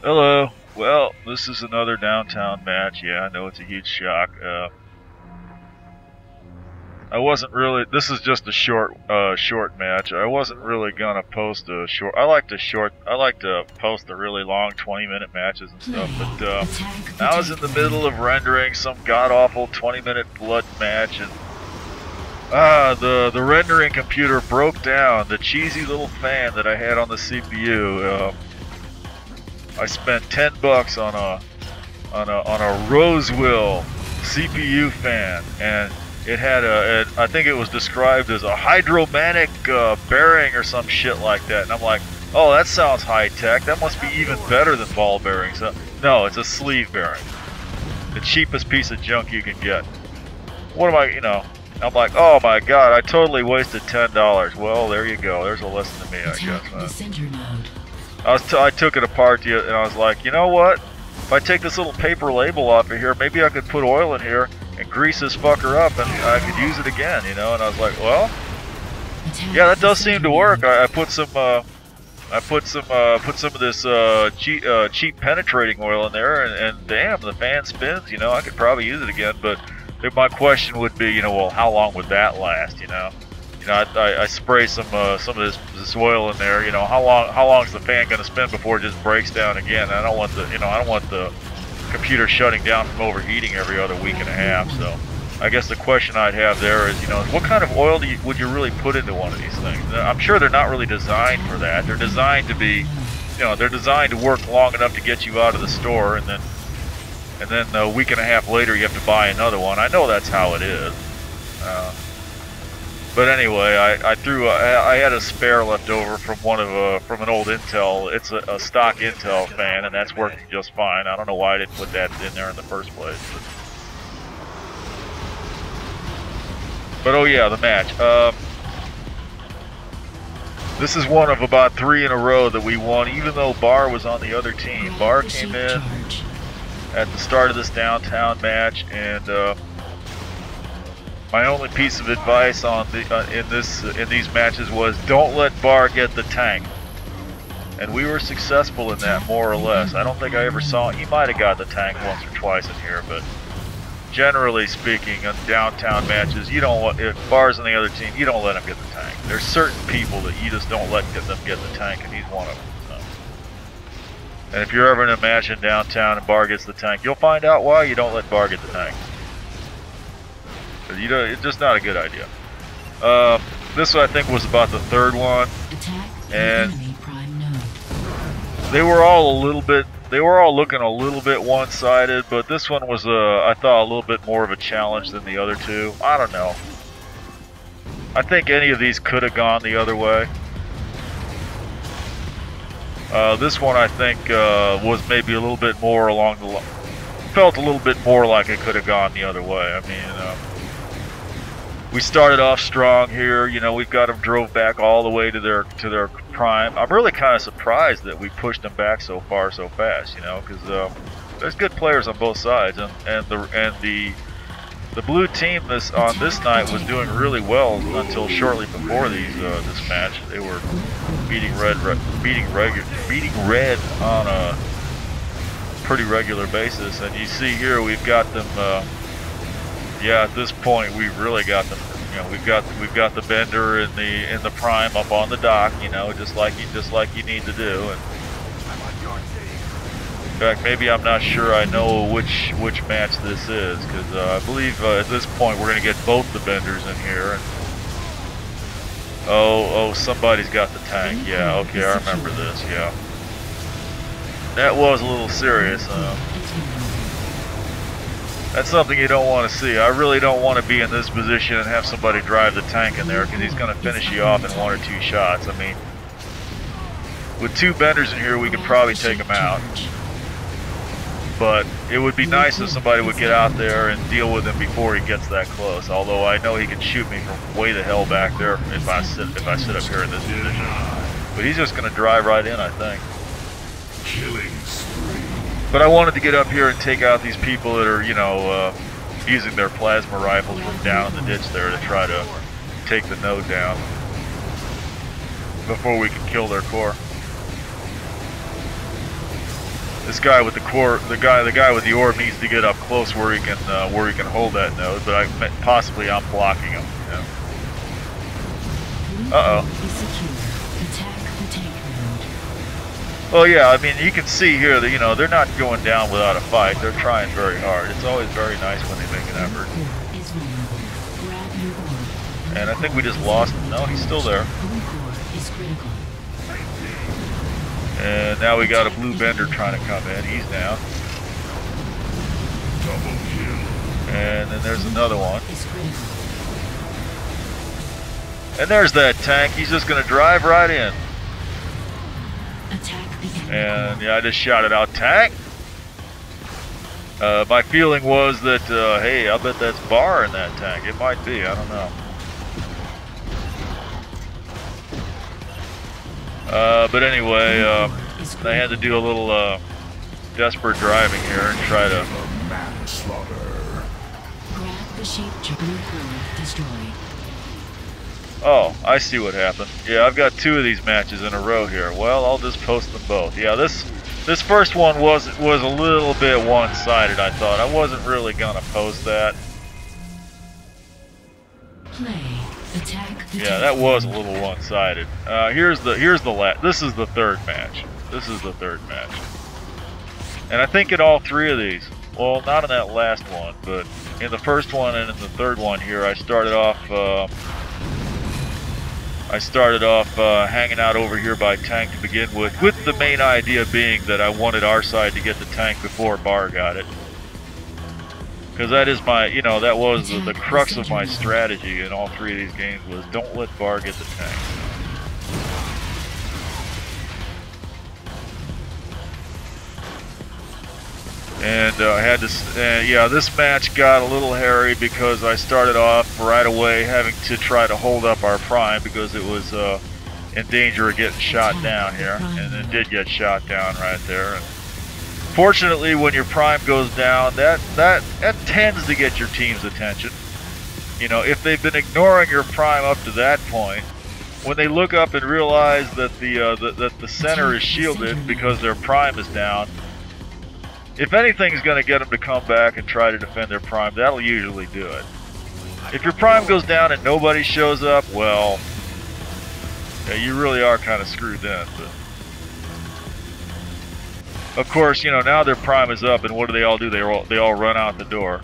Hello. Well, this is another downtown match. Yeah, I know it's a huge shock. I wasn't really. This is just a short match. I wasn't really gonna post a short. I like to post the really long 20-minute matches and stuff. But I was in the middle of rendering some god-awful 20-minute blood match, and the rendering computer broke down. The cheesy little fan that I had on the CPU. I spent $10 on a Rosewell CPU fan, and it had I think it was described as a hydromatic bearing or some shit like that. And I'm like, oh, that sounds high tech. That must be even better than ball bearings. No, it's a sleeve bearing, the cheapest piece of junk you can get. What am I, I'm like, oh my god, I totally wasted $10. Well, there you go. There's a lesson to me, I guess. I took it apart and I was like, you know what? If I take this little paper label off of here, maybe I could put oil in here and grease this fucker up, and I could use it again, And I was like, well, yeah, that does seem to work. I put some of this cheap penetrating oil in there, and damn, the fan spins. I could probably use it again, but my question would be, well, how long would that last? I spray some of this oil in there. How long is the fan going to spin before it just breaks down again? I don't want the computer shutting down from overheating every other week and a half. So I guess the question I'd have there is, what kind of oil would you really put into one of these things? I'm sure they're not really designed for that. They're designed to be, they're designed to work long enough to get you out of the store, and then a week and a half later you have to buy another one. I know that's how it is. But anyway, I had a spare left over from from an old Intel. It's a stock Intel fan, and that's working just fine. I don't know why I didn't put that in there in the first place. But oh yeah, the match. This is one of about 3 in a row that we won, even though Barr was on the other team. Barr came in at the start of this downtown match, and my only piece of advice in these matches was don't let Barr get the tank, and we were successful in that, more or less. I don't think I ever saw. He might have got the tank once or twice in here, but generally speaking, in downtown matches, if Barr's on the other team, you don't let him get the tank. There's certain people that you just don't let them get the tank, and he's one of them. So. And if you're ever in a match in downtown and Barr gets the tank, you'll find out why you don't let Barr get the tank. It's just not a good idea. This I think was about the third one, and they were all looking a little bit one-sided, but this one was I thought a little bit more of a challenge than the other two. I don't know. I think any of these could have gone the other way. This one I think was maybe a little bit more along the line. Felt a little bit more like it could have gone the other way. I mean, we started off strong here. We've got them drove back all the way to their prime. I'm really kind of surprised that we pushed them back so far so fast. Because there's good players on both sides, and the blue team on this night was doing really well until shortly before this match. They were beating red on a pretty regular basis, and you see here we've got them. Yeah, at this point we've really got them. We've got the bender in the prime up on the dock. Just like you need to do. And in fact, maybe I'm not sure I know which match this is, because I believe at this point we're gonna get both the benders in here. And, oh, somebody's got the tank. Yeah, okay, I remember this. Yeah, that was a little serious. That's something you don't want to see. I really don't want to be in this position and have somebody drive the tank in there, because he's going to finish you off in 1 or 2 shots. I mean, with 2 benders in here, we could probably take him out. But it would be nice if somebody would get out there and deal with him before he gets that close. Although I know he can shoot me from way the hell back there if I sit up here in this position. But he's just going to drive right in, I think. But I wanted to get up here and take out these people that are, using their plasma rifles from down in the ditch there to try to take the node down before we can kill their core. This guy with the core, the guy with the orb needs to get up close where he can hold that node. But possibly I'm blocking him. Yeah. Uh-oh. Well, yeah, I mean, you can see here that, you know, they're not going down without a fight. They're trying very hard. It's always very nice when they make an effort. And I think we just lost him. No, he's still there. And now we got a blue bender trying to come in. He's down. And then there's another one. And there's that tank. He's just going to drive right in. And yeah, I just shouted out, tank! My feeling was that, hey, I'll bet that's bar in that tank. It might be, I don't know. But anyway, I had to do a little desperate driving here and try to... Oh, I see what happened. Yeah, I've got 2 of these matches in a row here. Well, I'll just post them both. Yeah, this first one was a little bit one-sided, I thought. I wasn't really gonna post that. Yeah, that was a little one-sided. This is the third match. This is the third match. And I think in all 3 of these, well, not in that last one, but in the first one and in the third one here, I started off hanging out over here by tank to begin with the main idea being that I wanted our side to get the tank before Bar got it. Because that is my, you know, that was the crux of my strategy in all 3 of these games was don't let Bar get the tank. And I had to, yeah, this match got a little hairy because I started off right away having to try to hold up our prime because it was in danger of getting shot down here, and it did get shot down right there. And fortunately, when your prime goes down, that tends to get your team's attention. You know, if they've been ignoring your prime up to that point, when they look up and realize that the center is shielded because their prime is down, if anything's going to get them to come back and try to defend their prime, that'll usually do it. If your prime goes down and nobody shows up, well, yeah, you really are kind of screwed then. But of course, you know, now their prime is up, and what do? They all run out the door.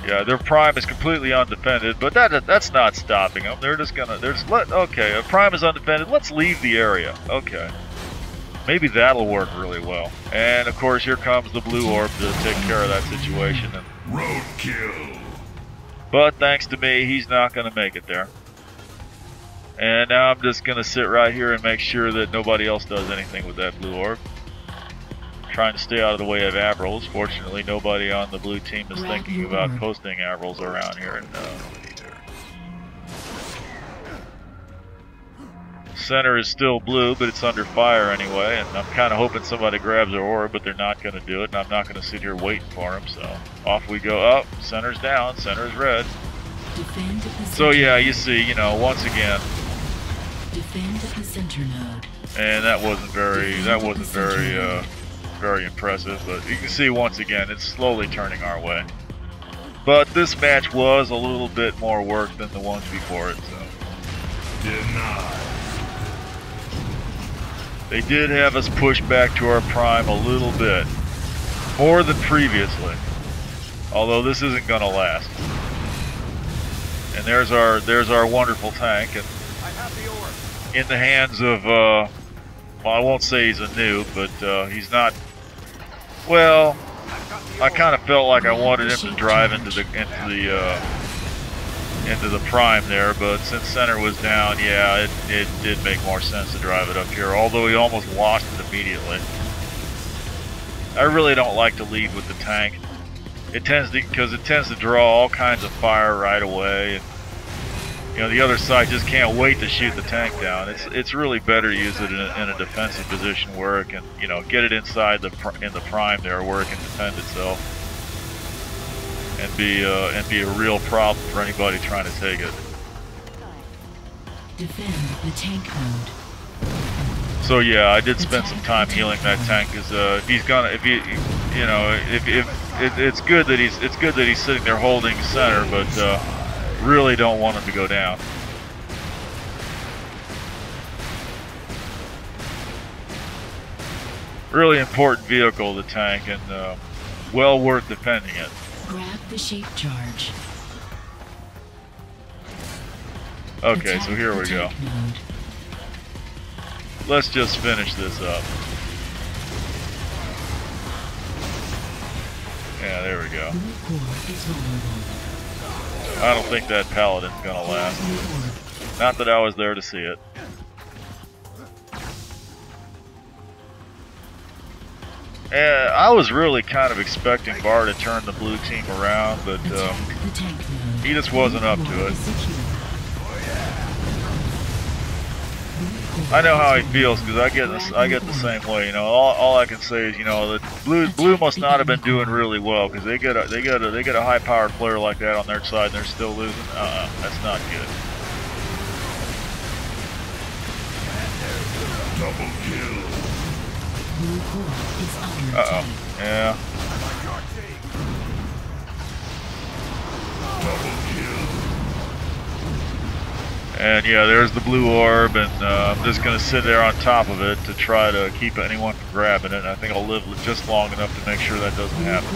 Yeah, their prime is completely undefended, but that's not stopping them. Okay, a prime is undefended. Let's leave the area. Okay. Maybe that'll work really well. And of course, here comes the blue orb to take care of that situation. And roadkill. But thanks to me, he's not going to make it there. And now I'm just going to sit right here and make sure that nobody else does anything with that blue orb. Trying to stay out of the way of Avrils. Fortunately, nobody on the blue team is thinking about posting Avrils around here. And center is still blue, but it's under fire anyway, and I'm kind of hoping somebody grabs their orb, but they're not going to do it, and I'm not going to sit here waiting for him, so off we go. Up, center's down, center's red. So yeah, you see, you know, once again, defend the center node. And that wasn't very impressive, but you can see once again, it's slowly turning our way. But this match was a little bit more work than the ones before it, so. Denied. They did have us push back to our prime a little bit, more than previously, although this isn't going to last. And there's our wonderful tank, and in the hands of, well, I won't say he's a noob, but he's not. Well, I kind of felt like I wanted him to drive into the prime there, but since center was down, yeah, it did make more sense to drive it up here, although he almost lost it immediately. I really don't like to lead with the tank. Because it tends to draw all kinds of fire right away, and you know, the other side just can't wait to shoot the tank down. It's really better to use it in a defensive position where it can, you know, get it inside in the prime there where it can defend itself. And be a real problem for anybody trying to take it. Defend the tank node. So yeah, I did spend some time healing that tank because if he's gonna, if he, you know, it's good that he's sitting there holding center, but really don't want him to go down. Really important vehicle, the tank, and well worth defending it. Grab the shape charge. Okay, so here we go. Let's just finish this up. Yeah, there we go. I don't think that paladin's gonna last. Not that I was there to see it. I was really kind of expecting Bar to turn the blue team around, but he just wasn't up to it. I know how he feels because I get the same way. You know, all I can say is, you know, that blue must not have been doing really well because they get a high-powered player like that on their side and they're still losing. That's not good. Double kill. Uh-oh. Yeah. And yeah, there's the blue orb, and I'm just going to sit there on top of it to try to keep anyone from grabbing it. I think I'll live just long enough to make sure that doesn't happen.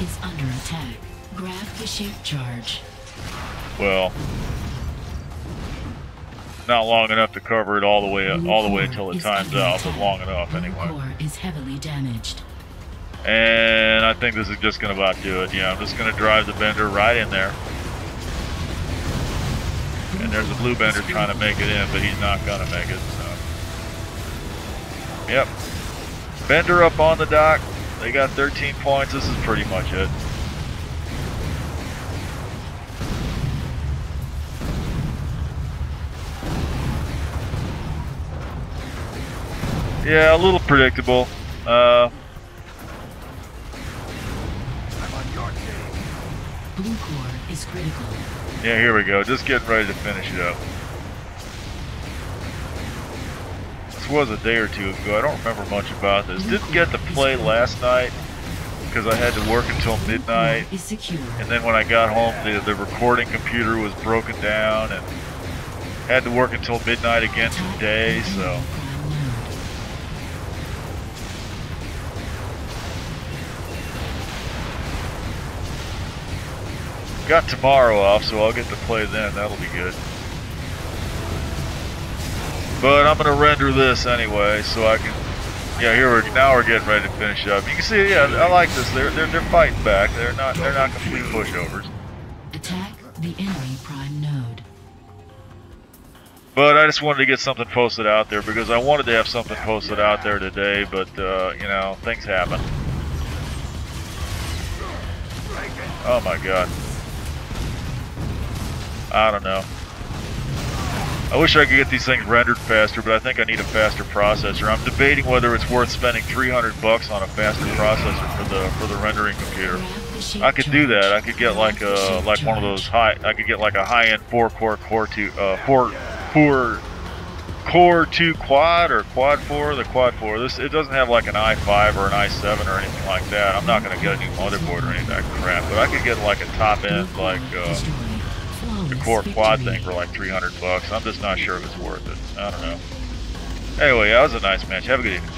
Is under attack. Grab the shape charge. Well, not long enough to cover it all the way until it times out, but long enough anyway. Core is heavily damaged. And I think this is just going to about do it. Yeah, I'm just going to drive the bender right in there. And there's a blue bender trying to make it in, but he's not going to make it. So. Yep. Bender up on the dock. They got 13 points. This is pretty much it. Yeah, a little predictable. Blue core is critical. Yeah, here we go. Just getting ready to finish it up. This was a day or two ago. I don't remember much about this. Didn't get to play last night because I had to work until midnight. And then when I got home, the recording computer was broken down and had to work until midnight again today, so. Got tomorrow off, so I'll get to play then. That'll be good. But I'm gonna render this anyway, so I can. Yeah, now we're getting ready to finish up. You can see, yeah, I like this. They're fighting back. They're not complete pushovers. Attack the enemy prime node. But I just wanted to get something posted out there because I wanted to have something posted out there today, but you know, things happen. Oh my god. I don't know. I wish I could get these things rendered faster, but I think I need a faster processor. I'm debating whether it's worth spending $300 on a faster processor for the rendering computer. I could do that. I could get like one of those I could get like a high-end 4-core Core 2 quad or Quad 4. The Quad 4. It doesn't have like an i5 or an i7 or anything like that. I'm not going to get a new motherboard or any of that crap, but I could get like a top-end like the Core Quad thing for like $300. I'm just not sure if it's worth it. I don't know. Anyway, that was a nice match. Have a good evening.